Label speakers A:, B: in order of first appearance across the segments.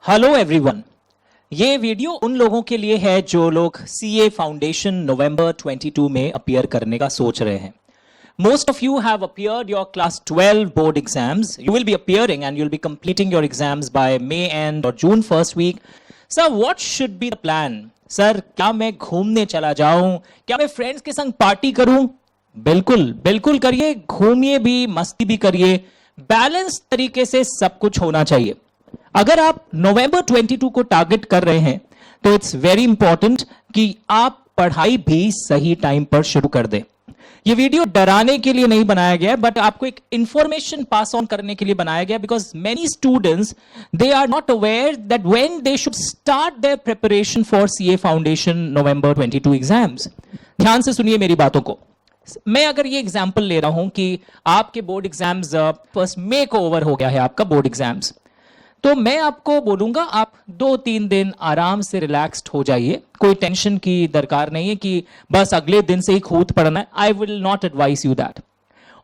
A: Hello everyone. ये video उन लोगों के लिए है जो लोग सीए फाउंडेशन नवंबर 22 में अपीयर करने का सोच रहे हैं। Most of you have appeared your class 12 board exams. You will be appearing and you'll be completing your exams by May end or June first week. Sir, what should be the plan? Sir, क्या मैं घूमने चला जाऊं? क्या मैं friends के संग party करूं? बिल्कुल बिल्कुल करिए, घूमिए भी, मस्ती भी करिए। बैलेंस तरीके से सब कुछ होना चाहिए। अगर आप नवंबर 22 को टारगेट कर रहे हैं तो इट्स वेरी इंपॉर्टेंट कि आप पढ़ाई भी सही टाइम पर शुरू कर दें। ये वीडियो डराने के लिए नहीं बनाया गया, बट आपको एक इंफॉर्मेशन पास ऑन करने के लिए बनाया गया, because many students they are not aware that when they should start their preparation for CA foundation November 22 exams. ध्यान से सुनिए मेरी बातों को। मैं अगर ये एग्जाम्पल ले रहा हूं कि आपके बोर्ड एग्जाम्स 1 मई को ओवर हो गया है आपका बोर्ड एग्जाम्स, तो मैं आपको बोलूंगा आप 2-3 दिन आराम से रिलैक्स्ड हो जाइए। कोई टेंशन की दरकार नहीं है कि बस अगले दिन से ही खूद पढ़ना है। I will not advise you that.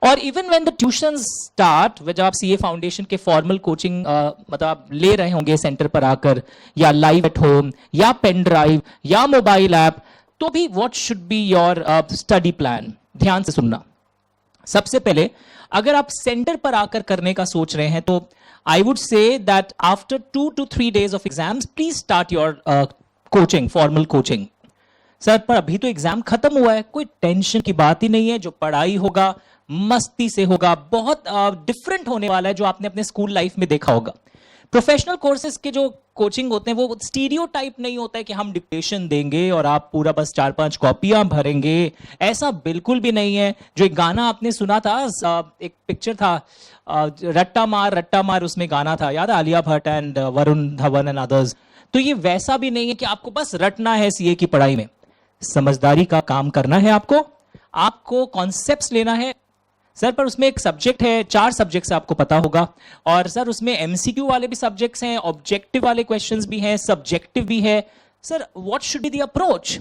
A: और even when the tuition start, जब आप सीए फाउंडेशन के फॉर्मल कोचिंग मतलब आप ले रहे होंगे सेंटर पर आकर, या लाइव एट होम, या पेन ड्राइव, या मोबाइल ऐप, तो भी what should be your study plan. ध्यान से सुनना। सबसे पहले अगर आप सेंटर पर आकर करने का सोच रहे हैं तो I would say that after 2 to 3 days of exams, please start your coaching, formal coaching. Sir, पर अभी तो एग्जाम खत्म हुआ है, कोई टेंशन की बात ही नहीं है। जो पढ़ाई होगा मस्ती से होगा, बहुत डिफरेंट होने वाला है जो आपने अपने स्कूल लाइफ में देखा होगा। प्रोफेशनल कोर्सेज के जो कोचिंग होते हैं वो स्टीरियोटाइप नहीं होता है कि हम डिक्टेशन देंगे और आप पूरा बस 4-5 कॉपियां भरेंगे। ऐसा बिल्कुल भी नहीं है। जो एक गाना आपने सुना था, एक पिक्चर था रट्टा मार, उसमें गाना था, याद है, Alia Bhatt and Varun Dhawan and others. तो ये वैसा भी नहीं है कि आपको बस रटना है सीए की पढ़ाई में। समझदारी का काम करना है आपको कॉन्सेप्ट्स लेना है। सर, पर उसमें एक सब्जेक्ट है, 4 सब्जेक्ट्स आपको पता होगा, और सर उसमें एमसीक्यू वाले भी सब्जेक्ट्स हैं, ऑब्जेक्टिव वाले क्वेश्चंस भी हैं, सब्जेक्टिव भी है। Sir, what should be the approach?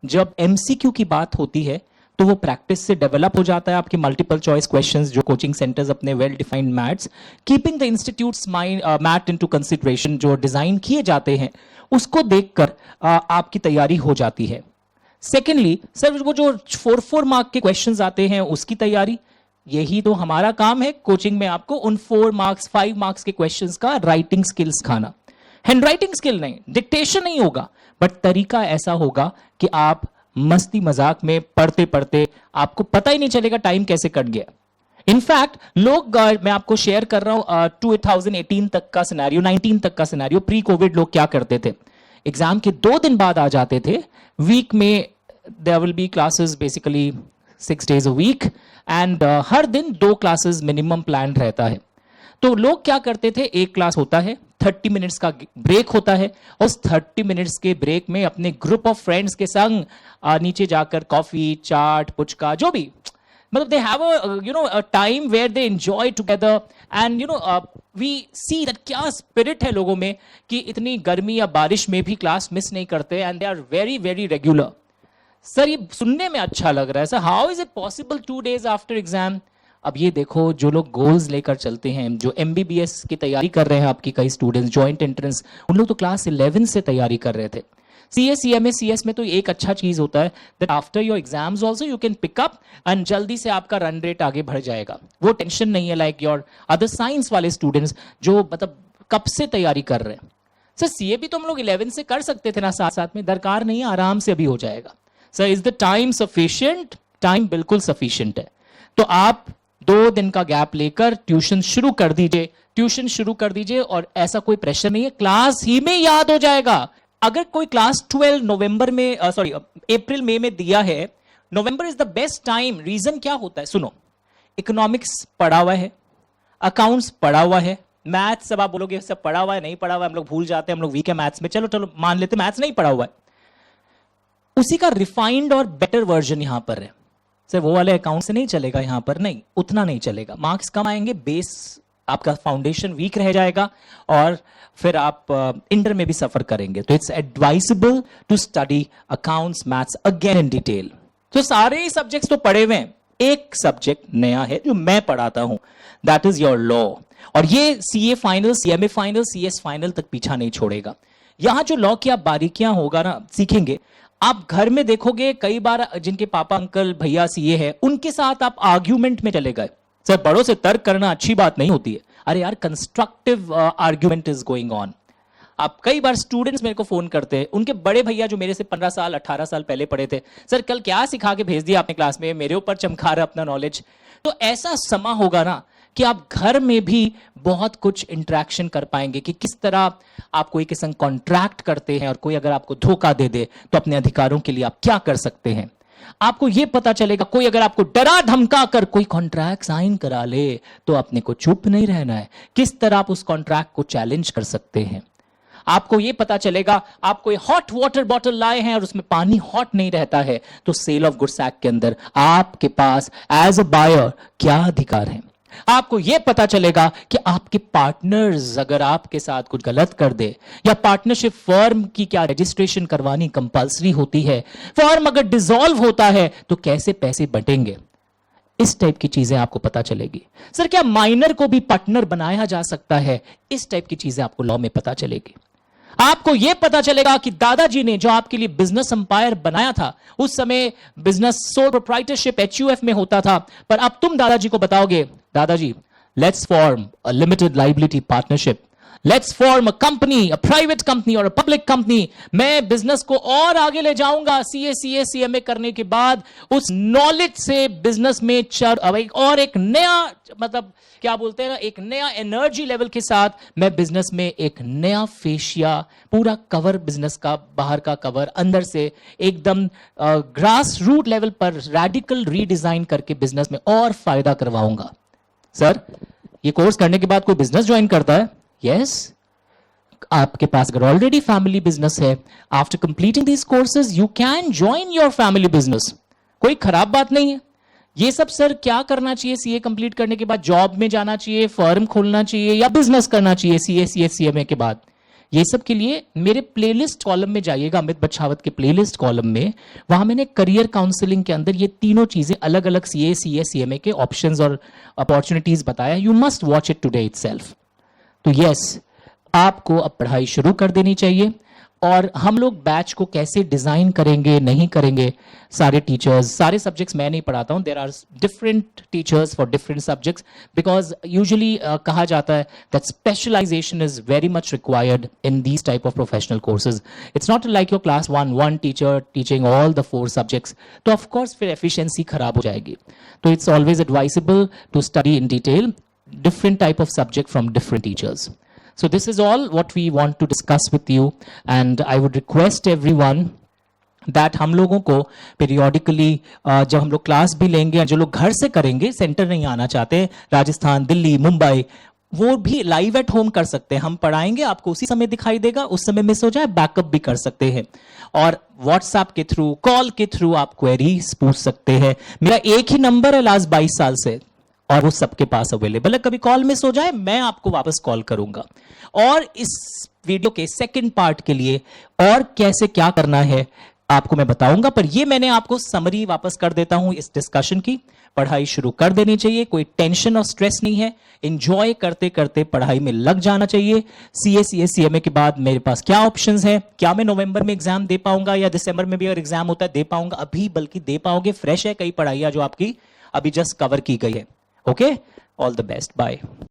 A: जब एमसीक्यू की बात होती है तो वो प्रैक्टिस से डेवलप हो जाता है। आपके मल्टीपल चॉइस क्वेश्चंस जो कोचिंग सेंटर्स अपने well defined maths, keeping the institutes mind math into consideration, जो डिजाइन किए जाते हैं उसको देखकर आपकी तैयारी हो जाती है। सेकेंडली, सर वो जो 4-4 मार्क के क्वेश्चंस आते हैं उसकी तैयारी, यही तो हमारा काम है कोचिंग में, आपको उन 4 मार्क्स 5 मार्क्स के क्वेश्चंस का राइटिंग स्किल सिखाना। हैंड राइटिंग स्किल नहीं, डिक्टेशन नहीं होगा, बट तरीका ऐसा होगा कि आप मस्ती मजाक में पढ़ते पढ़ते आपको पता ही नहीं चलेगा टाइम कैसे कट गया। इनफैक्ट लोग, मैं आपको शेयर कर रहा हूं 2018 तक का सिनेरियो, 19 तक का सिनेरियो। प्री कोविड लोग क्या करते थे, एग्जाम के 2 दिन बाद आ जाते थे। वीक में there will be classes basically 6 days a week, and हर दिन 2 क्लासेस मिनिमम प्लान रहता है। तो लोग क्या करते थे, एक क्लास होता है, 30 मिनट्स का ब्रेक होता है, उस 30 मिनट्स के ब्रेक में अपने ग्रुप ऑफ फ्रेंड्स के संग नीचे जाकर कॉफी, चाट, पुचका, जो भी, मतलब they have a time where they enjoy together. And we see that क्या स्पिरिट है लोगों में कि इतनी गर्मी या बारिश में भी क्लास मिस नहीं करते, and they are very very regular. Sir, ये सुनने में अच्छा लग रहा है। Sir, how is it possible 2 days after exam? अब ये देखो, जो लोग गोल्स लेकर चलते हैं, जो एमबीबीएस की तैयारी कर रहे हैं, आपकी कई स्टूडेंट्स जॉइंट एंट्रेंस, उन लोग तो क्लास 11 से तैयारी कर रहे थे। सीए, सीएमए, सीएस में तो एक अच्छा चीज होता है that after your exams also you can pick up and जल्दी से आपका रन रेट आगे बढ़ जाएगा। वो टेंशन नहीं है लाइक योर अदर साइंस वाले स्टूडेंट्स जो मतलब कब से तैयारी कर रहे हैं। सर, सीए भी तो हम लोग 11 से कर सकते थे ना, साथ साथ में, दरकार नहीं है, आराम से अभी हो जाएगा। Sir, is the time sufficient? Time बिल्कुल सफिशिएंट है। तो आप 2 दिन का गैप लेकर ट्यूशन शुरू कर दीजिए, और ऐसा कोई प्रेशर नहीं है, क्लास ही में याद हो जाएगा। अगर कोई क्लास 12 नवंबर में अप्रैल मई में दिया है, November is the best time. Reason क्या होता है, सुनो, इकोनॉमिक्स पढ़ा हुआ है, अकाउंट्स पढ़ा हुआ है, मैथ्स सब आप बोलोगे सब पढ़ा हुआ है, नहीं पढ़ा हुआ है, हम लोग भूल जाते हैं, हम लोग वीक है मैथ्स में, चलो मान लेते मैथ्स नहीं पढ़ा हुआ है, उसी का रिफाइंड और बेटर वर्जन यहां पर है। सर, वो वाले अकाउंट से नहीं चलेगा, यहां पर नहीं, उतना नहीं चलेगा, मार्क्स कम आएंगे, बेस आपका फाउंडेशन वीक रह जाएगा, और फिर आप इंटर में भी सफर करेंगे। तो it's advisable to study accounts, maths again in detail. तो सारे ही सब्जेक्ट्स तो पढ़े हुए हैं, एक सब्जेक्ट नया है जो मैं पढ़ाता हूं, दैट इज योर लॉ। और ये CA final, CMA final, CS final तक पीछा नहीं छोड़ेगा। यहां जो लॉ की आप बारीकियां होगा ना सीखेंगे, आप घर में देखोगे कई बार जिनके पापा अंकल भैया सीए है उनके साथ आप आर्ग्यूमेंट में चले गए। सर बड़ों से तर्क करना अच्छी बात नहीं होती है। अरे यार constructive argument is going on. आप कई बार स्टूडेंट्स मेरे को फोन करते हैं, उनके बड़े भैया जो मेरे से 15 साल 18 साल पहले पढ़े थे, सर कल क्या सिखा के भेज दिया आपने क्लास में, मेरे ऊपर चमका रहा अपना नॉलेज। तो ऐसा समा होगा ना कि आप घर में भी बहुत कुछ इंटरेक्शन कर पाएंगे कि किस तरह आप कोई के संग कॉन्ट्रैक्ट करते हैं और कोई अगर आपको धोखा दे दे तो अपने अधिकारों के लिए आप क्या कर सकते हैं। आपको यह पता चलेगा कोई अगर आपको डरा धमका कर कोई कॉन्ट्रैक्ट साइन करा ले तो अपने को चुप नहीं रहना है, किस तरह आप उस कॉन्ट्रैक्ट को चैलेंज कर सकते हैं। आपको यह पता चलेगा आप कोई हॉट वाटर बॉटल लाए हैं और उसमें पानी हॉट नहीं रहता है तो सेल ऑफ गुड्स एक्ट के अंदर आपके पास एज अ बायर क्या अधिकार है। आपको यह पता चलेगा कि आपके पार्टनर्स अगर आपके साथ कुछ गलत कर दे, या पार्टनरशिप फर्म की क्या रजिस्ट्रेशन करवानी कंपलसरी होती है, फर्म अगर डिसॉल्व होता है तो कैसे पैसे बटेंगे, इस टाइप की चीजें आपको पता चलेगी। सर क्या माइनर को भी पार्टनर बनाया जा सकता है, इस टाइप की चीजें आपको लॉ में पता चलेगी। आपको यह पता चलेगा कि दादाजी ने जो आपके लिए बिजनेस एम्पायर बनाया था, उस समय बिजनेस सोल प्रोप्राइटरशिप एचयूएफ में होता था, पर अब तुम दादाजी को बताओगे दादाजी let's form a limited liability partnership, let's form a company, a private company और अ पब्लिक कंपनी। मैं बिजनेस को और आगे ले जाऊंगा सीए सीए सीएमए करने के बाद, उस नॉलेज से बिजनेस में और एक नया मतलब क्या बोलते हैं ना, एक नया एनर्जी लेवल के साथ मैं बिजनेस में एक नया फेशिया, पूरा कवर बिजनेस का, बाहर का कवर, अंदर से एकदम ग्रास रूट लेवल पर रेडिकल रीडिजाइन करके बिजनेस में और फायदा करवाऊंगा। सर ये कोर्स करने के बाद कोई बिजनेस ज्वाइन करता है? यस आपके पास अगर ऑलरेडी फैमिली बिजनेस है, after completing these courses you can join your family business, कोई खराब बात नहीं है। ये सब सर क्या करना चाहिए सीए कंप्लीट करने के बाद? जॉब में जाना चाहिए, फर्म खोलना चाहिए या बिजनेस करना चाहिए सीए सीए सीएमए के बाद? ये सब के लिए मेरे प्लेलिस्ट कॉलम में जाइएगा, अमित बछावत के प्लेलिस्ट कॉलम में, वहां मैंने करियर काउंसलिंग के अंदर ये तीनों चीजें अलग अलग सीए सीए सीएमए के ऑप्शंस और अपॉर्चुनिटीज बताया। You must watch it today itself. तो यस आपको अब पढ़ाई शुरू कर देनी चाहिए। और हम लोग बैच को कैसे डिजाइन करेंगे नहीं करेंगे, सारे टीचर्स, सारे सब्जेक्ट्स मैं नहीं पढ़ाता हूं, there are different teachers for different subjects, because usually कहा जाता है that specialization is very much required in these type of professional courses. It's not like your class one teacher teaching all the 4 subjects, तो of course फिर efficiency खराब हो जाएगी। तो it's always advisable to study in detail different type of subject from different teachers. So this is all what we want to discuss with you, and I would request everyone that हम लोगों को periodically जब हम लोग class भी लेंगे, जो लोग घर से करेंगे, सेंटर नहीं आना चाहते, राजस्थान, दिल्ली, मुंबई, वो भी लाइव एट होम कर सकते हैं। हम पढ़ाएंगे, आपको उसी समय दिखाई देगा, उस समय मिस हो जाए बैकअप भी कर सकते हैं, और व्हाट्सएप के थ्रू, कॉल के थ्रू आप क्वेरीज पूछ सकते हैं। मेरा एक ही नंबर है लास्ट 22 साल से और वो सबके पास अवेलेबल है। कभी कॉल मिस हो जाए मैं आपको वापस कॉल करूंगा। और इस वीडियो के सेकंड पार्ट के लिए और कैसे क्या करना है आपको मैं बताऊंगा, पर ये मैंने आपको समरी वापस कर देता हूं इस डिस्कशन की। पढ़ाई शुरू कर देनी चाहिए, कोई टेंशन और स्ट्रेस नहीं है, एंजॉय करते करते पढ़ाई में लग जाना चाहिए। सीए सीए सीएमए के बाद मेरे पास क्या ऑप्शंस हैं, क्या मैं नवंबर में एग्जाम दे पाऊंगा या दिसंबर में भी अगर एग्जाम होता है दे पाऊंगा, अभी बल्कि दे पाओगे। फ्रेश है कई पढ़ाइयां जो आपकी अभी जस्ट कवर की गई है। Okay, all the best. Bye.